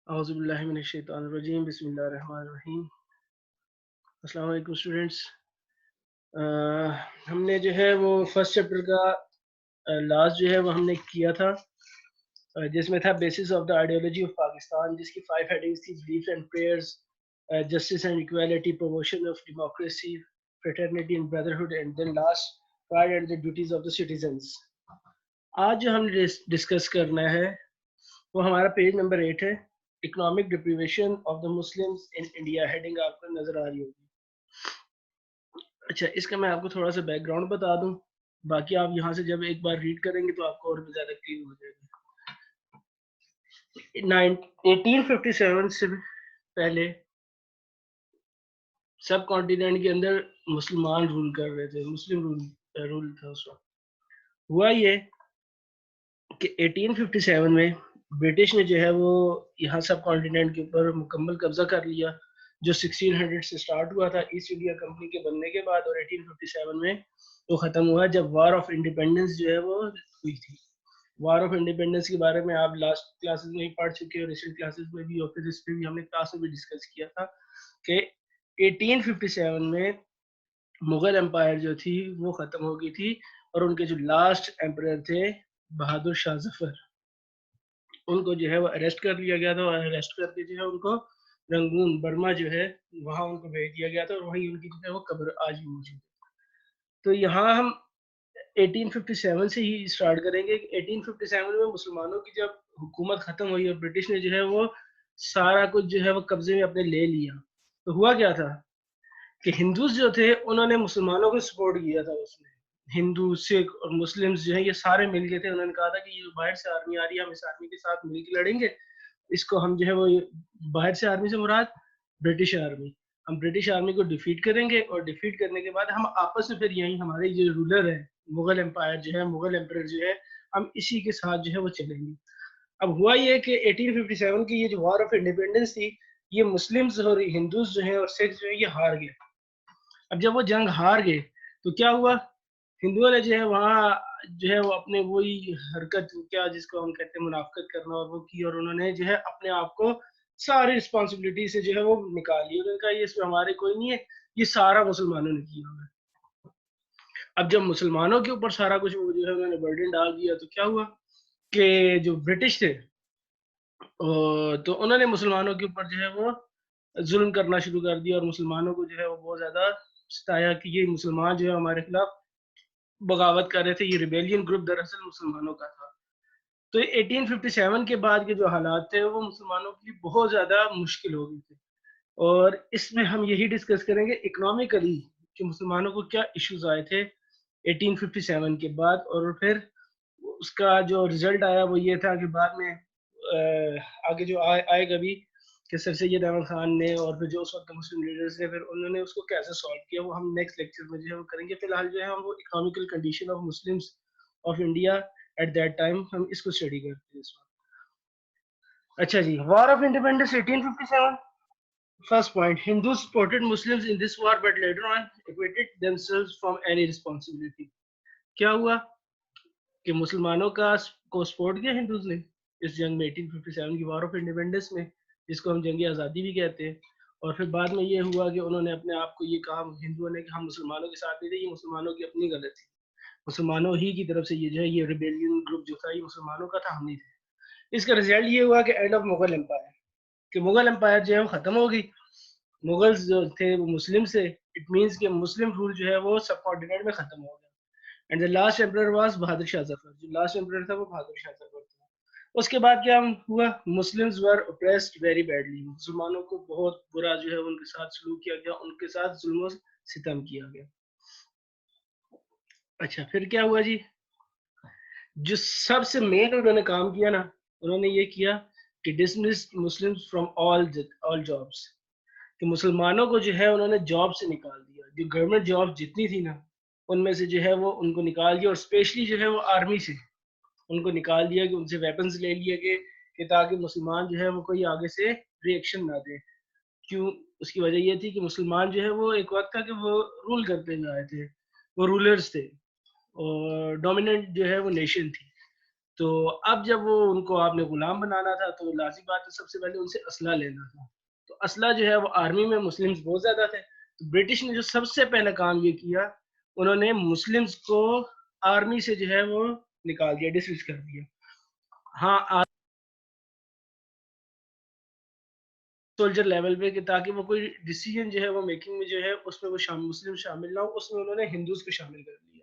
اعوذ باللہ من الشیطان الرجیم بسم اللہ الرحمن الرحیم. السلام علیکم اسٹوڈینٹس. ہم نے جو ہے وہ فرسٹ چیپٹر کا لاسٹ جو ہے وہ ہم نے کیا تھا جس میں تھا basis of the ideology of Pakistan, جس کی 5 ہیڈنگز تھی: beliefs and prayers, justice and equality, promotion of democracy, fraternity and brotherhood, and then last pride and the duties of the citizens. آج جو ہم نے ڈسکس کرنا ہے وہ ہمارا پیج نمبر 8 ہے، economic deprivation of the Muslims in India. Heading آپ کو نظر آ رہی ہوگی. اچھا، اس کا میں آپ کو تھوڑا سا بیک گراؤنڈ بتا دوں، باقی آپ یہاں سے جب ایک بار ریڈ کریں گے تو آپ کو اور بھی زیادہ کلیئر ہو جائے گا. 1857 سے پہلے سب کانٹیننٹ کے اندر مسلمان رول کر رہے تھے، مسلم رول تھا اس وقت. ہوا یہ کہ 1857 میں برٹش نے جو ہے وہ یہاں سب کانٹیننٹ کے اوپر مکمل قبضہ کر لیا، جو 1600 سے سٹارٹ ہوا تھا ایسٹ انڈیا کمپنی کے بننے کے بعد، اور 1857 میں وہ ختم ہوا جب وار آف انڈیپینڈنس جو ہے وہ ہوئی تھی. وار آف انڈیپینڈنس کے بارے میں آپ لاسٹ کلاسز میں ہی پڑھ چکے ہو، ریسنٹ کلاسز میں بھی، اور پھر اس پہ بھی ہم نے کلاس میں بھی ڈسکس کیا تھا کہ 1857 میں مغل امپائر جو تھی وہ ختم ہو گئی تھی، اور ان کے جو لاسٹ ایمپرر تھے بہادر شاہ ظفر، ان کو جو ہے وہ اریسٹ کر لیا گیا تھا، اور اریسٹ کر کے جو ہے ان کو رنگون برما جو ہے وہاں ان کو بھیج دیا گیا تھا، اور وہیں ان کی جو ہے وہ قبر آج بھی موجود ہے. تو یہاں ہم 1857 سے ہی اسٹارٹ کریں گے. 1857 میں مسلمانوں کی جب حکومت ختم ہوئی اور برٹش نے جو ہے وہ سارا کچھ جو ہے وہ قبضے میں اپنے لے لیا، تو ہوا کیا تھا کہ ہندوز جو تھے انہوں نے مسلمانوں کو سپورٹ کیا تھا. اس میں ہندو، سکھ اور مسلمز جو ہیں یہ سارے مل گئے تھے. انہوں نے کہا تھا کہ یہ باہر سے آرمی آ رہی ہے، ہم اس آرمی کے ساتھ مل کے لڑیں گے. اس کو ہم جو ہے وہ باہر سے آرمی سے مراد برٹش آرمی، ہم برٹش آرمی کو ڈیفیٹ کریں گے، اور ڈیفیٹ کرنے کے بعد ہم آپس میں پھر یہیں ہمارے جو رولر ہے مغل امپائر جو ہے، مغل امپرر جو ہے، ہم اسی کے ساتھ جو ہے وہ چلیں گے. اب ہوا یہ کہ 1857 کی یہ جو وار آف انڈیپینڈنس تھی، یہ مسلمز اور ہندوز جو ہیں اور سکھ جو ہیں یہ ہار گئے. اب جب وہ جنگ ہار گئے تو کیا ہوا، ہندوؤں نے جو ہے وہاں جو ہے وہ اپنے وہی حرکت کیا جس کو ہم کہتے ہیں منافقت کرنا، اور وہ کی، اور انہوں نے جو ہے اپنے آپ کو ساری رسپانسبلٹی سے جو ہے وہ نکال لی. انہوں نے کہا یہ اس میں ہمارے کوئی نہیں ہے، یہ سارا مسلمانوں نے کیا ہوگا. اب جب مسلمانوں کے اوپر سارا کچھ وہ جو ہے انہوں نے برڈن ڈال دیا تو کیا ہوا کہ جو برٹش تھے تو انہوں نے مسلمانوں کے اوپر جو ہے وہ ظلم کرنا شروع کر دیا، اور مسلمانوں کو جو ہے وہ بہت زیادہ ستایا کہ یہ مسلمان جو ہے ہمارے خلاف بغاوت کر رہے تھے. یہ ریبیلین گروپ دراصل مسلمانوں کا تھا. تو 1857 کے بعد کے جو حالات تھے وہ مسلمانوں کے لیے بہت زیادہ مشکل ہو گئے تھے، اور اس میں ہم یہی ڈسکس کریں گے اکنامکلی کہ مسلمانوں کو کیا ایشوز آئے تھے 1857 کے بعد. اور پھر اس کا جو رزلٹ آیا وہ یہ تھا کہ بعد میں آگے جو آئے گا بھی کہ سر سید احمد خان نے اور پھر جو اس وقت مسلم لیڈرز نے، پھر انہوں نے اس کو کیسے سالو کیا، وہ ہم نیکسٹ لیکچر میں جو ہے وہ کریں گے. فی الحال جو ہے ہم وہ economical condition of Muslims of India at that time ہم اس کو اسٹڈی کرتے ہیں اس وقت. اچھا جی، war of independence 1857. First point: Hindus supported Muslims in this war but later on acquitted themselves from any responsibility. کیا ہوا کہ مسلمانوں کو سپورٹ کیا ہندوز نے اس جنگ میں 1857 کی وار آف انڈیپینڈنس میں، جس کو ہم جنگ آزادی بھی کہتے ہیں. اور پھر بعد میں یہ ہوا کہ انہوں نے اپنے آپ کو یہ کہا ہندوؤں نے کہ ہم مسلمانوں کے ساتھ نہیں تھے، یہ مسلمانوں کی اپنی غلط تھی، مسلمانوں ہی کی طرف سے یہ جو ہے یہ ریبیلین گروپ جو تھا یہ مسلمانوں کا تھا، ہم نہیں تھے. اس کا رزلٹ یہ ہوا کہ اینڈ آف مغل امپائر، کہ مغل امپائر جو ہے وہ ختم ہو گئی. مغلز جو تھے وہ مسلم سے، اٹ مینس کہ مسلم رول جو ہے وہ سب کانٹیننٹ میں ختم ہو گیا. And the last emperor was Bahadur Shah Zafar. جو لاسٹ emperor تھا وہ بہادر شاہ ظفر تھا. اس کے بعد کیا ہوا، Muslims were oppressed very badly. مسلمانوں کو بہت برا جو ہے ان کے ساتھ سلوک کیا گیا، ان کے ساتھ ظلم و ستم کیا گیا. اچھا پھر کیا ہوا جی، جو سب سے مین انہوں نے کام کیا نا، انہوں نے یہ کیا کہ dismissed Muslims from all jobs. کہ مسلمانوں کو جو ہے انہوں نے جاب سے نکال دیا. جو گورنمنٹ جاب جتنی تھی نا ان میں سے جو ہے وہ ان کو نکال دیا، اور اسپیشلی جو ہے وہ آرمی سے ان کو نکال دیا، کہ ان سے ویپنز لے لیے گئے کہ تاکہ مسلمان جو ہے وہ کوئی آگے سے ری ایکشن نہ دے. کیوں؟ اس کی وجہ یہ تھی کہ مسلمان جو ہے وہ ایک وقت تھا کہ وہ رول کرتے ہوئے آئے تھے، وہ رولرز تھے، اور ڈومیننٹ جو ہے وہ نیشن تھی. تو اب جب وہ ان کو آپ نے غلام بنانا تھا تو لازمی بات ہے سب سے پہلے ان سے اسلحہ لینا تھا. تو اسلحہ جو ہے وہ آرمی میں مسلمز بہت زیادہ تھے. تو برٹش نے جو سب سے پہلا کام یہ کیا, انہوں نے مسلمز کو آرمی سے جو ہے وہ نکال دیا, ڈسمس کر دیا. ہاں سولجر لیول پہ, کہ تاکہ وہ کوئی ڈیسیجن جو ہے وہ میکنگ میں جو ہے اس میں وہ مسلم شامل نہ ہو, اس میں انہوں نے ہندوز کو شامل کر دیا.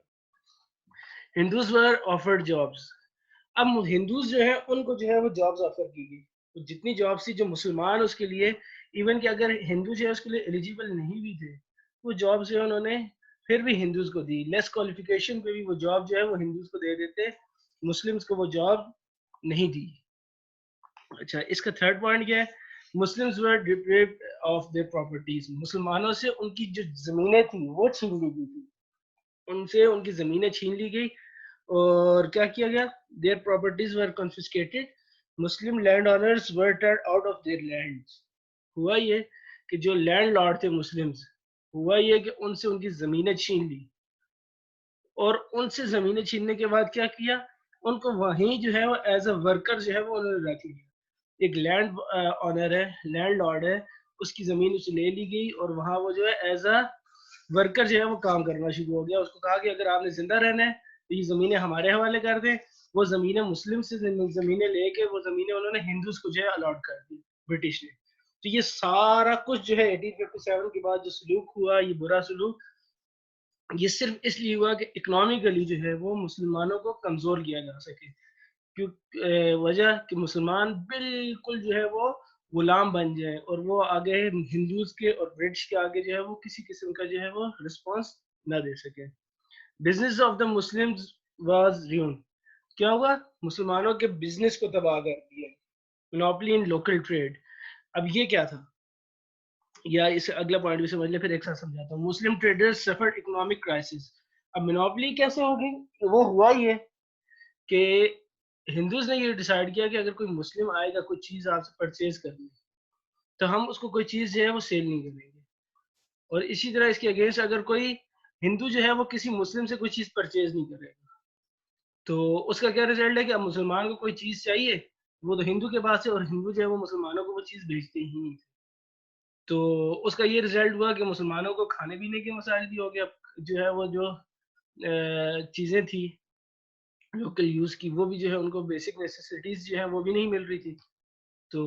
ہندوز ور آفرڈ جابس. اب ہندوز جو ہے ان کو جو ہے وہ جابز آفر کی گئی. تو جتنی جابس تھی جو مسلمان اس کے لیے, ایون کہ اگر ہندو جو ہے اس کے لیے ایلیجیبل نہیں بھی تھے, وہ جاب جو ہے انہوں نے پھر بھی ہندوز کو دی. لیس کوالیفیکیشن پہ بھی وہ جاب جو ہے وہ ہندوز کو دے دیتے, مسلمز کو وہ جاب نہیں دی. اچھا, اس کا تھرڈ پوائنٹ کیا ہے؟ Muslims were deprived of their properties. مسلمانوں سے ان کی جو زمینیں تھیں وہ چھین لی گئی تھی, ان سے ان کی زمینیں چھین لی گئی. اور کیا کیا گیا؟ their properties were confiscated. Muslim land owners were turned out of their lands. ہوا یہ کہ جو لینڈ لارڈ تھے مسلمز, ہوا یہ کہ ان سے ان کی زمینیں چھین لی, اور ان سے زمینیں چھیننے کے بعد کیا کیا, ان کو وہیں جو ہے وہ ایز اے ورکر جو ہے وہ انہوں نے رکھ لیا. ایک لینڈ آنر ہے, لینڈ لارڈ ہے, اس کی زمین اسے لے لی گئی اور وہاں وہ جو ہے ایز اے ورکر جو ہے وہ کام کرنا شروع ہو گیا. اس کو کہا کہ اگر آپ نے زندہ رہنا ہے تو یہ زمینیں ہمارے حوالے کر دیں. وہ زمینیں مسلم سے زمینیں لے کے وہ زمینیں انہوں نے ہندوز کو جو ہے الاٹ کر دی برٹش نے. تو یہ سارا کچھ جو ہے 1857 کے بعد جو سلوک ہوا, یہ برا سلوک, یہ صرف اس لیے ہوا کہ اکنامکلی جو ہے وہ مسلمانوں کو کمزور کیا جا سکے. وجہ کہ مسلمان بالکل جو ہے وہ غلام بن جائے اور وہ آگے ہندوز کے اور برٹش کے آگے جو ہے وہ کسی قسم کا جو ہے وہ رسپانس نہ دے سکے. Business of the Muslims was ruin. کیا ہوا؟ مسلمانوں کے بزنس کو تباہ کر دیا. Monopoly in local trade. اب یہ کیا تھا, یا اس اگلا پوائنٹ بھی سمجھ لیں پھر ایک ساتھ سمجھاتا ہوں. مسلم ٹریڈرز سفرڈ اکنامک کرائسس. اب مونوپلی کیسے ہوگی؟ وہ ہوا یہ کہ ہندوز نے یہ ڈیسائیڈ کیا کہ اگر کوئی مسلم آئے گا کوئی چیز آپ سے پرچیز کرنے, تو ہم اس کو کوئی چیز جو ہے وہ سیل نہیں کریں گے. اور اسی طرح اس کے اگینسٹ اگر کوئی ہندو جو ہے وہ کسی مسلم سے کوئی چیز پرچیز نہیں کرے گا, تو اس کا کیا رزلٹ ہے کہ اب مسلمان کو کوئی چیز چاہیے, وہ تو ہندو کے پاس ہے, اور ہندو جو ہے وہ مسلمانوں کو وہ چیز بھیجتے ہی نہیں. تو اس کا یہ رزلٹ ہوا کہ مسلمانوں کو کھانے پینے کے مسائل بھی ہو گیا, جو ہے وہ جو چیزیں تھی لوکل یوز کی وہ بھی جو ہے ان کو بیسک نیسیسٹیز جو ہے وہ بھی نہیں مل رہی تھی. تو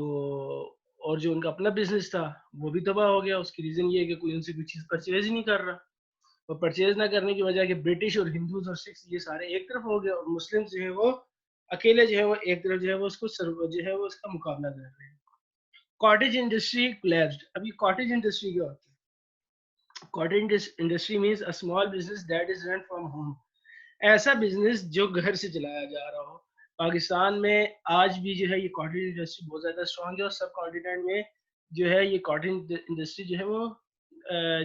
اور جو ان کا اپنا بزنس تھا وہ بھی تباہ ہو گیا. اس کی ریزن یہ ہے کہ کوئی ان سے کوئی چیز پرچیز ہی نہیں کر رہا, اور پرچیز نہ کرنے کی وجہ کہ برٹش اور ہندوز اور سکھ یہ سارے ایک طرف ہو گئے, اور مسلم جو ہے وہ اکیلے جو ہے وہ ایک طرف جو ہے وہ اس کو جو ہے وہ اس کا مقابلہ کر رہے ہیں. Cottage industry collapsed. اب یہ کاٹیج انڈسٹری کیا ہوتی ہے؟ Cottage industry means a small business that is run from home. ایسا بزنس جو گھر سے چلایا جا رہا ہو. پاکستان میں آج بھی جو ہے یہ کاٹن انڈسٹری بہت زیادہ اسٹرانگ ہے, اور سب کانٹیننٹ میں جو ہے یہ کاٹن انڈسٹری جو ہے وہ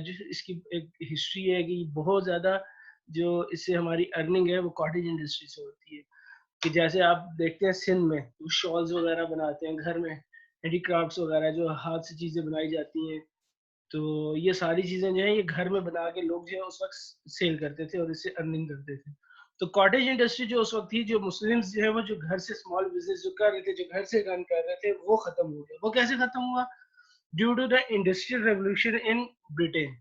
جو اس کی ایک ہسٹری ہے کہ بہت زیادہ جو اس سے ہماری ارننگ ہے وہ کاٹیج انڈسٹری سے ہوتی ہے. کہ جیسے آپ دیکھتے ہیں سندھ میں شالز وغیرہ بناتے ہیں گھر میں, ہینڈی کرافٹس وغیرہ جو ہاتھ سے چیزیں بنائی جاتی ہیں, تو یہ ساری چیزیں جو ہیں یہ گھر میں بنا کے لوگ جو ہے اس وقت سیل کرتے تھے اور اس سے ارننگ کرتے تھے. تو کاٹیج انڈسٹری جو اس وقت تھی, جو مسلمز جو ہے وہ جو گھر سے اسمال بزنس جو کر رہے تھے, جو گھر سے رن کر رہے تھے, وہ ختم ہو گیا. وہ کیسے ختم ہوا؟ Due to the industrial revolution in Britain.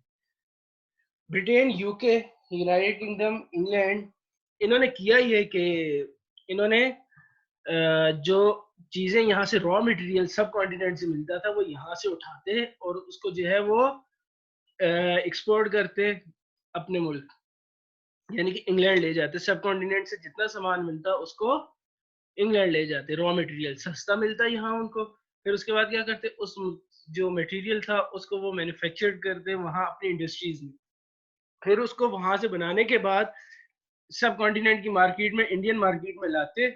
Britain, U K, United Kingdom, England, انہوں نے کیا یہ کہ انہوں نے جو چیزیں یہاں سے را مٹیریل سب کانٹیننٹ سے ملتا تھا وہ یہاں سے اٹھاتے اور اس کو جو ہے وہ ایکسپورٹ کرتے اپنے ملک, یعنی کہ انگلینڈ لے جاتے. سب کانٹیننٹ سے جتنا سامان ملتا اس کو انگلینڈ لے جاتے, را مٹیریل سستا ملتا یہاں ان کو. پھر اس کے بعد کیا کرتے, اس جو مٹیریل تھا اس کو وہ مینوفیکچر کرتے وہاں اپنی انڈسٹریز میں, پھر اس کو وہاں سے بنانے کے بعد سب کانٹیننٹ کی مارکیٹ میں, انڈین مارکیٹ میں لاتے,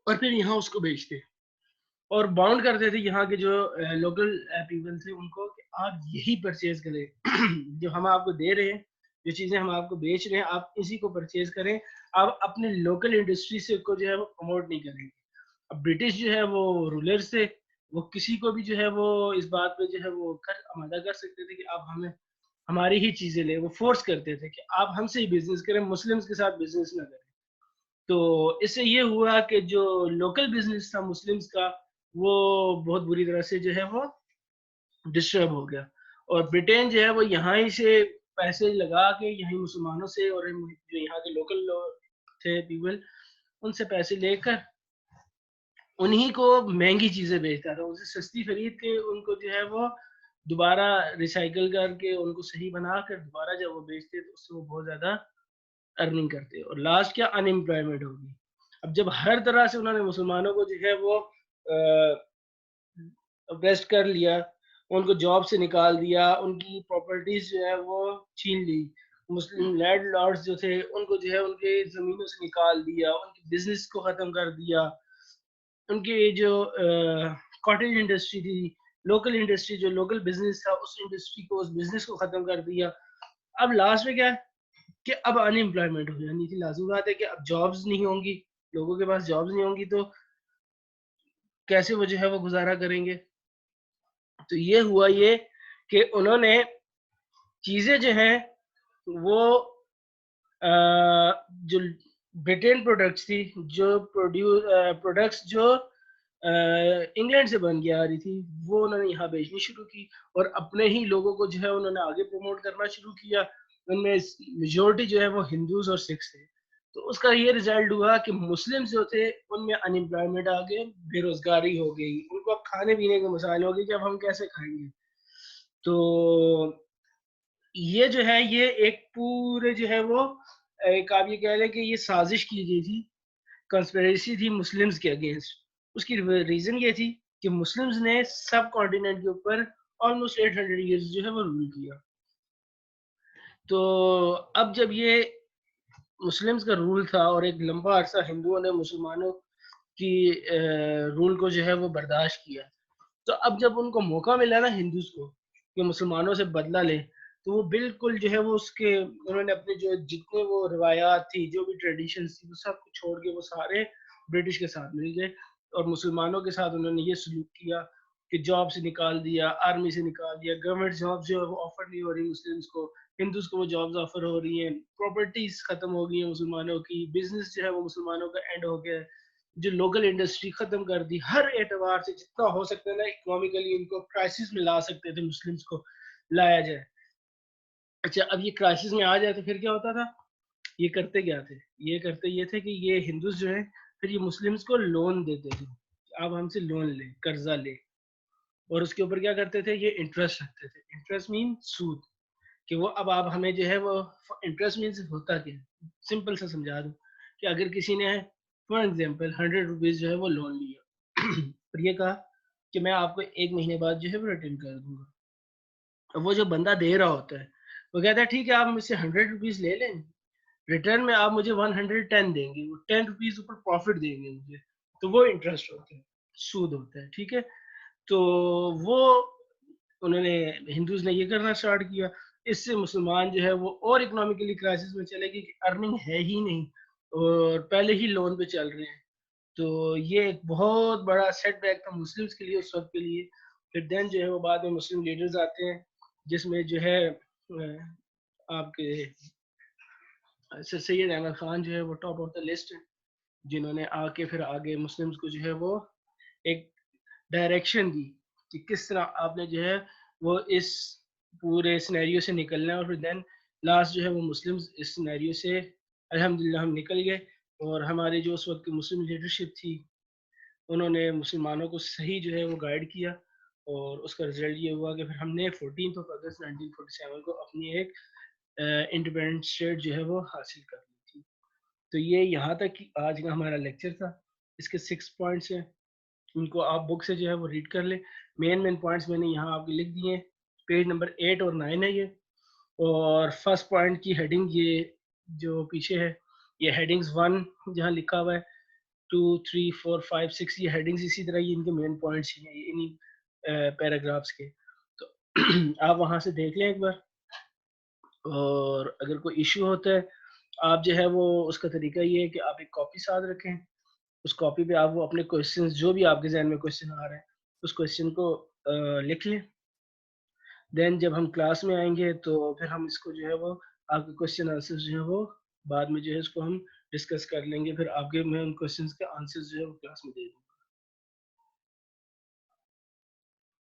اور پھر یہاں اس کو بیچتے اور باؤنڈ کرتے تھے یہاں کے جو لوکل پیپل تھے ان کو کہ آپ یہی پرچیز کریں جو ہم آپ کو دے رہے ہیں, جو چیزیں ہم آپ کو بیچ رہے ہیں آپ اسی کو پرچیز کریں, آپ اپنے لوکل انڈسٹری سے کو جو ہے وہ پروموٹ نہیں کریں گے. اب برٹش جو ہے وہ رولرز تھے, وہ کسی کو بھی جو ہے وہ اس بات پہ جو ہے وہ آمادہ کر سکتے تھے کہ آپ ہمیں ہماری ہی چیزیں لیں. وہ فورس کرتے تھے کہ آپ ہم سے ہی بزنس کریں, مسلمز کے ساتھ بزنس نہ کریں. تو اس سے یہ ہوا کہ جو لوکل بزنس تھا مسلمز کا وہ بہت بری طرح سے جو ہے وہ ڈسٹرب ہو گیا، اور برٹین جو ہے وہ یہاں ہی سے پیسے لگا کے یہیں مسلمانوں سے اور جو یہاں کے لوکل لوگ تھے پیپل ان سے پیسے لے کر انہی کو مہنگی چیزیں بیچتا تھا، اسے سستی خرید کے ان کو جو ہے وہ دوبارہ ریسائیکل کر کے ان کو صحیح بنا کر دوبارہ جب وہ بیچتے تو اس سے وہ بہت زیادہ ارننگ کرتے، اور لاسٹ کیا ان امپلائمنٹ ہوگی۔ اب جب ہر طرح سے انہوں نے مسلمانوں کو جو ہے وہ اپریسٹ کر لیا، ان کو جاب سے نکال دیا، ان کی پراپرٹیز جو ہے وہ چھین لی، مسلم لینڈ لارڈز جو تھے ان کو جو ہے ان کے زمینوں سے نکال دیا، ان کی بزنس کو ختم کر دیا، ان کی جو کاٹیج انڈسٹری تھی، لوکل انڈسٹری جو لوکل بزنس تھا اس انڈسٹری کو اس بزنس کو ختم کر دیا۔ اب لاسٹ میں کیا ہے کہ اب ان امپلائمنٹ ہو جانی تھی، لازمی بات ہے کہ اب جابز نہیں ہوں گی، لوگوں کے پاس جابز نہیں ہوں گی تو کیسے وہ جو ہے وہ گزارا کریں گے۔ تو یہ ہوا یہ کہ انہوں نے چیزیں جو ہیں وہ جو برٹین پروڈکٹس تھی، جو پروڈکٹس جو انگلینڈ سے بن کے آ رہی تھی وہ انہوں نے یہاں بیچنی شروع کی، اور اپنے ہی لوگوں کو جو ہے انہوں نے آگے پروموٹ کرنا شروع کیا۔ ان میں میجورٹی جو ہے وہ ہندوز اور سکھس تھے، تو اس کا یہ ریزلٹ ہوا کہ مسلم جو تھے ان میں ان امپلائمنٹ آ گئے، بے روزگاری ہو گئی، ان کو اب کھانے پینے کے مسائل ہو گئے کہ اب ہم کیسے کھائیں گے۔ تو یہ جو ہے یہ ایک پورے جو ہے وہ ایک آپ یہ کہہ لیں کہ یہ سازش کی گئی تھی، کنسپیریسی تھی مسلمز کے اگینسٹ۔ اس کی ریزن یہ تھی کہ مسلمز نے سب کانٹیننٹ کے اوپر آلموسٹ 800 ایئرز جو ہے وہ رول کیا۔ تو اب جب یہ مسلمز کا رول تھا اور ایک لمبا عرصہ ہندوؤں نے مسلمانوں کی رول کو جو ہے وہ برداشت کیا، تو اب جب ان کو موقع ملا نا ہندوز کو کہ مسلمانوں سے بدلہ لے، تو وہ بالکل جو ہے وہ اس کے انہوں نے اپنے جو جتنے وہ روایات تھی، جو بھی ٹریڈیشنز تھی، وہ سب کو چھوڑ کے وہ سارے برٹش کے ساتھ مل گئے، اور مسلمانوں کے ساتھ انہوں نے یہ سلوک کیا کہ جاب سے نکال دیا، آرمی سے نکال دیا، گورنمنٹ جاب جو ہے وہ آفر نہیں ہو رہی مسلمز کو، ہندوز کو وہ جابز آفر ہو رہی ہیں، پراپرٹیز ختم ہو گئی ہیں مسلمانوں کی، بزنس جو ہے وہ مسلمانوں کا اینڈ ہو گیا ہے، جو لوکل انڈسٹری ختم کر دی، ہر اعتبار سے جتنا ہو سکتا ہے نا اکنامیکلی ان کو کرائسس میں لا سکتے تھے مسلمز کو لایا جائے۔ اچھا اب یہ کرائسس میں آ جائے تو پھر کیا ہوتا تھا، یہ کرتے کیا تھے، یہ کرتے یہ تھے کہ یہ ہندوز جو ہے پھر یہ مسلمز کو لون دیتے تھے، آپ ہم سے لون لیں، قرضہ لیں، اور اس کے اوپر کیا کرتے تھے، یہ انٹرسٹ رکھتے تھے۔ انٹرسٹ مین سود، کہ وہ اب آپ ہمیں جو ہے وہ انٹرسٹ مینس ہوتا کیا ہے، سمپل سے سمجھا دوں کہ اگر کسی نے فار ایگزامپل 100 روپیز جو ہے وہ لون لیا اور یہ کہا کہ میں آپ کو 1 مہینے بعد جو ہے وہ ریٹرن کر دوں گا، اب وہ جو بندہ دے رہا ہوتا ہے وہ کہتا ہے ٹھیک ہے آپ مجھ سے 100 روپیز لے لیں، ریٹرن میں آپ مجھے 110 دیں گے، وہ 10 روپیز اوپر پروفٹ دیں گے مجھے، تو وہ انٹرسٹ ہوتا ہے، سود ہوتا ہے، ٹھیک ہے۔ تو وہ انہوں نے ہندوز نے یہ کرنا اسٹارٹ کیا، اس سے مسلمان جو ہے وہ اور اکنامیکلی کرائسس میں چلے گی کہ ارننگ ہے ہی نہیں اور پہلے ہی لون پہ چل رہے ہیں، تو یہ ایک بہت بڑا سیٹ بیک تھا مسلمس کے لیے اس وقت کے لیے۔ پھر دین جو ہے وہ بعد میں مسلم لیڈرز آتے ہیں جس میں جو ہے آپ کے سر سید احمد خان جو ہے وہ ٹاپ آف دا لسٹ ہے، جنہوں نے آ کے پھر آگے مسلمس کو جو ہے وہ ایک ڈائریکشن دی کہ کس طرح آپ نے جو ہے وہ اس پورے سینیریو سے نکلنا ہے، اور پھر دین لاسٹ جو ہے وہ مسلمز اس سینیریو سے الحمدللہ ہم نکل گئے، اور ہمارے جو اس وقت کی مسلم لیڈرشپ تھی انہوں نے مسلمانوں کو صحیح جو ہے وہ گائیڈ کیا، اور اس کا رزلٹ یہ ہوا کہ پھر ہم نے 14 اگست 1947 کو اپنی ایک انڈیپینڈنٹ اسٹیٹ جو ہے وہ حاصل کر لی تھی۔ تو یہ یہاں تک آج کا ہمارا لیکچر تھا، اس کے 6 پوائنٹس ہیں، ان کو آپ بک سے جو ہے وہ ریڈ کر لیں، مین پوائنٹس میں نے یہاں آپ کو لکھ دیے ہیں، پیج نمبر 8 اور 9 ہے یہ، اور فرسٹ پوائنٹ کی ہیڈنگ یہ جو پیچھے ہے یہ ہیڈنگز 1 جہاں لکھا ہوا ہے، 2 3 4 5 6 یہ ہیڈنگز اسی طرح یہ ان کے مین پوائنٹس ہیں انہی پیراگرافس کے، تو آپ وہاں سے دیکھ لیں ایک بار، اور اگر کوئی ایشو ہوتا ہے آپ جو ہے وہ اس کا طریقہ یہ ہے کہ آپ ایک کاپی ساتھ رکھیں، اس کاپی پہ آپ وہ اپنے کوشچنز جو بھی آپ کے ذہن میں کوشچن آ رہے ہیں اس کوشچن کو لکھ لیں، دین جب ہم کلاس میں آئیں گے تو پھر ہم اس کو جو ہے وہ آپ کے کوشچن آنسر جو ہے وہ بعد میں جو ہے اس کو ہم ڈسکس کر لیں گے, پھر آگے میں ان کوشچنس کے آنسرز جو ہے وہ کلاس میں دے دوں.